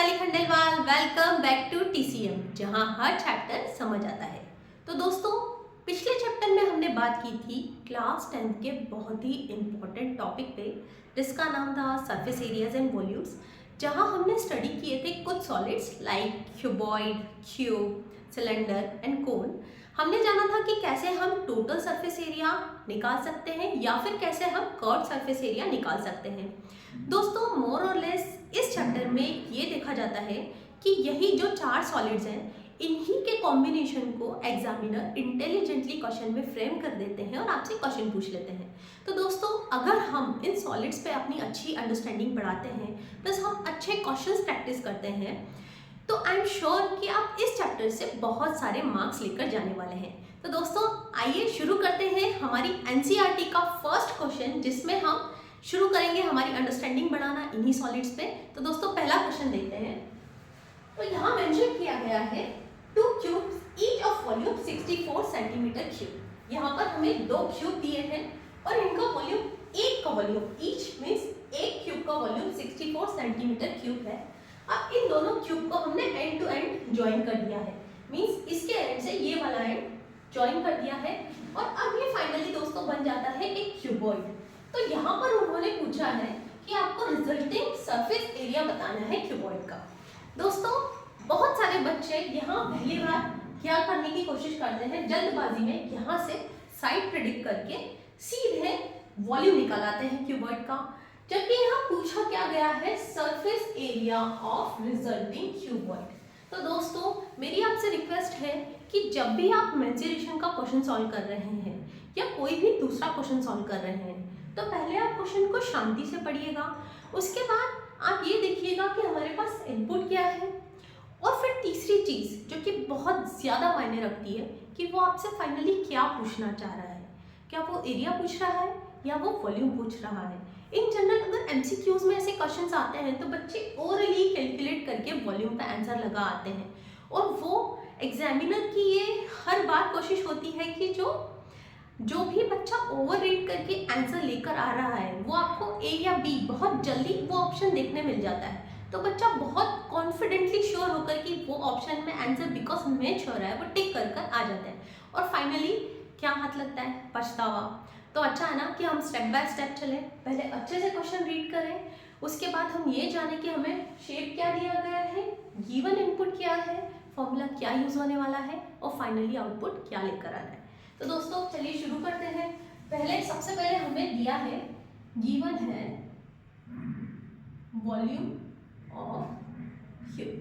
Vaishali Khandelwal, welcome back to TCM, जहां हर chapter समझ आता है। तो दोस्तों, पिछले चैप्टर में हमने बात की थी क्लास 10 के बहुत ही इम्पोर्टेंट टॉपिक पे, जिसका नाम था सरफेस एरियाज एंड वॉल्यूम्स, जहां हमने स्टडी किए थे कुछ solids like cuboid, cube, cylinder and कोन। हमने जाना था कि कैसे हम टोटल सरफेस एरिया निकाल सकते हैं या फिर कैसे हम कर्व सरफेस एरिया निकाल सकते हैं। दोस्तों, मोर और लेस इस चैप्टर में ये देखा जाता है कि यही जो चार सॉलिड्स हैं, इन्हीं के कॉम्बिनेशन को एग्जामिनर इंटेलिजेंटली क्वेश्चन में फ्रेम कर देते हैं और आपसे क्वेश्चन पूछ लेते हैं। तो दोस्तों, अगर हम इन सॉलिड्स पे अपनी अच्छी अंडरस्टैंडिंग बढ़ाते हैं, प्लस हम अच्छे क्वेश्चंस प्रैक्टिस करते हैं, तो आई एम श्योर कि आप इस चैप्टर से बहुत सारे मार्क्स लेकर जाने वाले हैं। तो दोस्तों, आइए शुरू करते हैं हमारी NCERT का फर्स्ट क्वेश्चन, जिसमें हम शुरू करेंगे हमारी अंडरस्टैंडिंग बढ़ाना इन्हीं सॉलिड्स पे। तो दोस्तों, पहला क्वेश्चन देखते हैं। तो यहाँ मेंशन किया गया है 2 cubes each of volume 64 centimetre cube. यहाँ पर हमें 2 क्यूब दिए हैं और इनका वॉल्यूम, एक का वॉल्यूम, ईच मीन्स एक क्यूब का वॉल्यूम 64 सेंटीमीटर क्यूब है। अब इन दोनों क्यूब को हमने एंड टू एंड ज्वाइन कर दिया है, मीन्स इसके एंड से ये वाला एंड ज्वाइन कर दिया है और अब ये फाइनली दोस्तों बन जाता है एक क्यूबॉइड। तो यहाँ पर उन्होंने पूछा है कि आपको रिजल्टिंग सरफेस एरिया बताना है क्यूबॉइड का। दोस्तों, बहुत सारे बच्चे यहाँ पहली बार क्या करने की कोशिश करते हैं, जल्दबाजी में यहाँ से साइड प्रेडिक्ट करके सीधे वॉल्यूम निकाल आते हैं क्यूबॉइड का, जबकि यहाँ पूछा क्या गया है surface area of resulting cuboid. तो दोस्तों, मेरी आपसे रिक्वेस्ट है कि जब भी आप मेंसुरेशन का क्वेश्चन सॉल्व कर रहे हैं या कोई भी दूसरा क्वेश्चन सॉल्व कर रहे हैं, तो पहले आप क्वेश्चन को शांति से पढ़िएगा। उसके बाद आप ये देखिएगा कि हमारे पास इनपुट क्या है, और फिर तीसरी चीज़ जो कि बहुत ज़्यादा मायने रखती है कि वो आपसे फाइनली क्या पूछना चाह रहा है। क्या वो एरिया पूछ रहा है या वो वॉल्यूम पूछ रहा है। इन जनरल अगर MCQs में ऐसे क्वेश्चन आते हैं तो बच्चे ओरली कैलकुलेट करके वॉल्यूम का आंसर लगा आते हैं, और वो एग्जामिनर की ये हर बार कोशिश होती है कि जो भी बच्चा ओवर रीड करके आंसर लेकर आ रहा है, वो आपको A या B बहुत जल्दी वो ऑप्शन देखने मिल जाता है। तो बच्चा बहुत कॉन्फिडेंटली श्योर होकर कि वो ऑप्शन में आंसर बिकॉज मैं श्योर है, वो टिक कर आ जाता है, और फाइनली क्या हाथ लगता है, पछतावा। तो अच्छा है ना कि हम स्टेप बाय स्टेप चलें, पहले अच्छे से क्वेश्चन रीड करें, उसके बाद हम ये जाने कि हमें शेप क्या दिया गया है, गिवन इनपुट क्या है, फॉर्मूला क्या यूज होने वाला है, और फाइनली आउटपुट क्या लेकर आना है। तो दोस्तों, चलिए शुरू करते हैं। सबसे पहले हमें दिया है, गिवन है वॉल्यूम ऑफ क्यूब,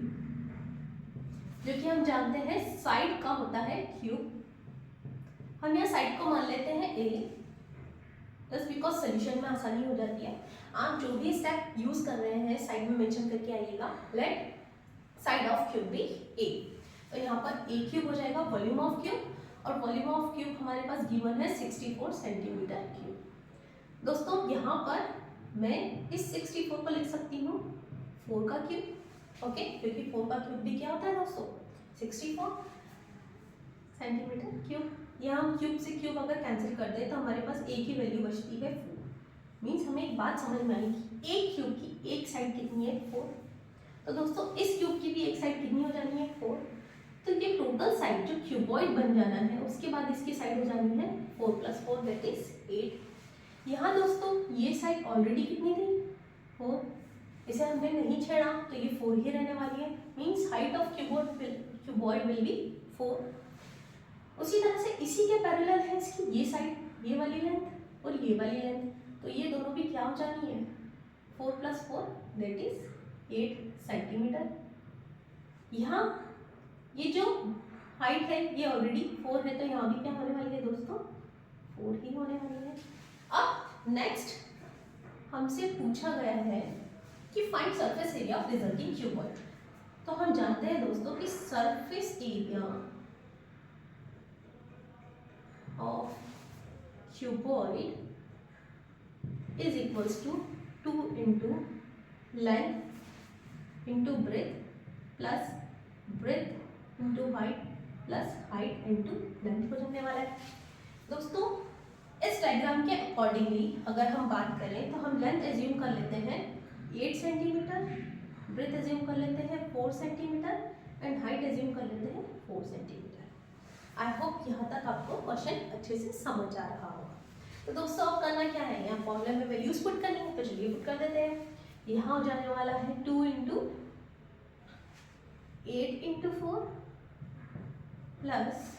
जो कि हम जानते हैं साइड का होता है क्यूब। हम यहाँ साइड को मान लेते हैं A, जस्ट बिकॉज सोल्यूशन में आसानी हो जाती है। आप जो भी स्टेप यूज कर रहे हैं साइड में मेंशन करके आइएगा। Let side of cube be A, तो यहाँ पर A क्यूब हो जाएगा वॉल्यूम ऑफ क्यूब, और वॉल्यूम ऑफ क्यूब हमारे पास गिवन है 64 सेंटीमीटर क्यूब। दोस्तों, यहाँ पर मैं इस 64 को लिख सकती हूँ 4 का क्यूब, ओके, क्योंकि 4 का क्यूब भी क्या होता है दोस्तों, 64 सेंटीमीटर क्यूब। यहाँ हम क्यूब से क्यूब अगर कैंसिल कर दें तो हमारे पास A की वैल्यू बचती है 4। मीन्स हमें एक बात समझ में आई कि एक क्यूब की एक साइड कितनी है, 4। तो दोस्तों, इस क्यूब की भी एक साइड कितनी हो जानी है, 4। तो ये टोटल साइड जो क्यूबॉइड बन जाना है, उसके बाद इसकी साइड हो जानी है 4 + 4 दैट इज 8। यहाँ दोस्तों ये साइड ऑलरेडी कितनी थी, 4, इसे हमने नहीं छेड़ा तो ये 4 ही रहने वाली है। Means height of cuboid will be 4। उसी तरह से इसी के पैरेलल है इसकी ये साइड, ये वाली लेंथ और ये वाली लेंथ, तो ये दोनों भी क्या हो जानी है, 4 + 4 दैट इज 8 सेंटीमीटर। यहाँ ये जो हाइट है ये ऑलरेडी 4 है, तो यहाँ भी क्या होने वाली है दोस्तों, 4 ही होने वाली है। अब नेक्स्ट हमसे पूछा गया है कि find surface area of resulting cuboid. तो हम जानते हैं दोस्तों कि surface area of cuboid is equals to 2 × length × breadth plus breadth into height plus height into length हो जाने वाला है। दोस्तों, इस डायग्राम के अकॉर्डिंगली अगर हम बात करें तो हम लेंथ एज्यूम कर लेते हैं 8 सेंटीमीटर, ब्रेथ एज्यूम कर लेते हैं 4 सेंटीमीटर एंड हाइट एज्यूम कर लेते हैं 4 सेंटीमीटर। आई होप यहाँ तक आपको क्वेश्चन अच्छे से समझ आ रहा होगा। तो दोस्तों अब करना क्या है, यहाँ फॉर्मूले में वैल्यूज पुट करनी है, तो चलिए पुट कर देते हैं। यहाँ हो जाने वाला है 2 into 8 into 4 plus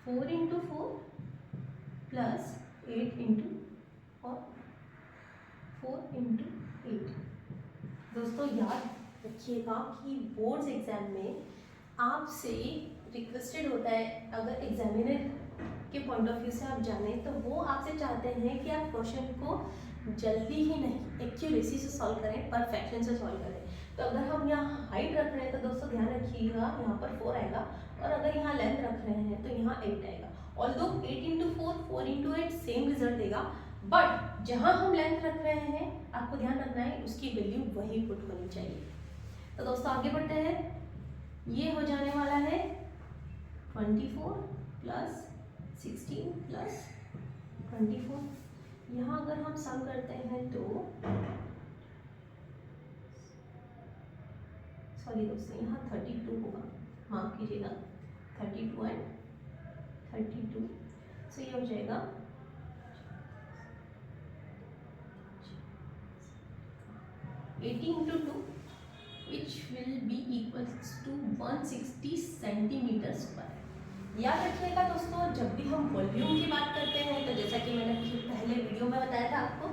4 into 4 plus 8 into और 4 इंटू 8। दोस्तों याद रखिएगा कि बोर्ड्स एग्जाम में आपसे रिक्वेस्टेड होता है, अगर एग्जामिनर के पॉइंट ऑफ व्यू से आप जाने तो वो आपसे चाहते हैं कि आप क्वेश्चन को जल्दी ही नहीं एक्यूरेसी से सॉल्व करें, परफेक्शन से सॉल्व करें। तो अगर हम यहाँ हाइट रख रहे हैं तो दोस्तों ध्यान रखिएगा यहाँ पर 4 आएगा, और अगर यहाँ लेंथ रख रहे हैं तो यहाँ 8 आएगा। Although 8 into 4 into 8 same result देगा, बट जहाँ हम लेंथ रख रहे हैं आपको ध्यान रखना है उसकी वैल्यू वही पुट होनी चाहिए। तो दोस्तों आगे बढ़ते हैं। ये हो जाने वाला है 24 प्लस 16 प्लस 24। यहाँ अगर हम सम करते हैं तो सॉरी दोस्तों यहाँ 32 होगा, माफ कीजिएगा 32 एंड 32, सो ये हो जाएगा 80 into 2 which will be equals to 160 centimetre square. याद रखिएगा दोस्तों, जब भी हम वॉल्यूम की बात करते हैं तो जैसा कि मैंने पहले वीडियो में बताया था आपको,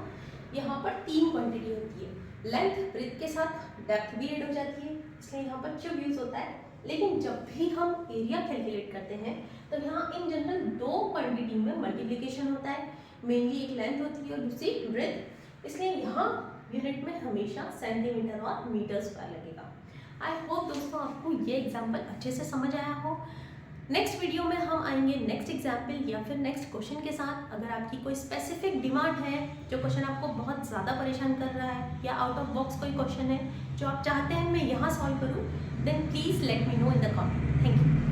यहाँ पर 3 क्वांटिटी होती है, लेंथ ब्रेथ के साथ डेप्थ भी ऐड हो जाती है, इसलिए यहाँ पर क्यूब यूज होता है। लेकिन जब भी हम एरिया कैलकुलेट करते हैं तो यहाँ इन जनरल 2 क्वांटिटी में मल्टीप्लिकेशन होता है, मेनली एक लेंथ होती है और दूसरी ब्रेथ, इसलिए यहाँ यूनिट में हमेशा सेंटीमीटर और मीटर स्क्वायर लगेगा। आई होप दोस्तों आपको ये एग्जाम्पल अच्छे से समझ आया हो। नेक्स्ट वीडियो में हम आएंगे नेक्स्ट एग्जाम्पल या फिर नेक्स्ट क्वेश्चन के साथ। अगर आपकी कोई स्पेसिफिक डिमांड है, जो क्वेश्चन आपको बहुत ज़्यादा परेशान कर रहा है, या आउट ऑफ बॉक्स कोई क्वेश्चन है जो आप चाहते हैं मैं यहाँ सॉल्व करूँ, then please let me know in the comment. Thank you.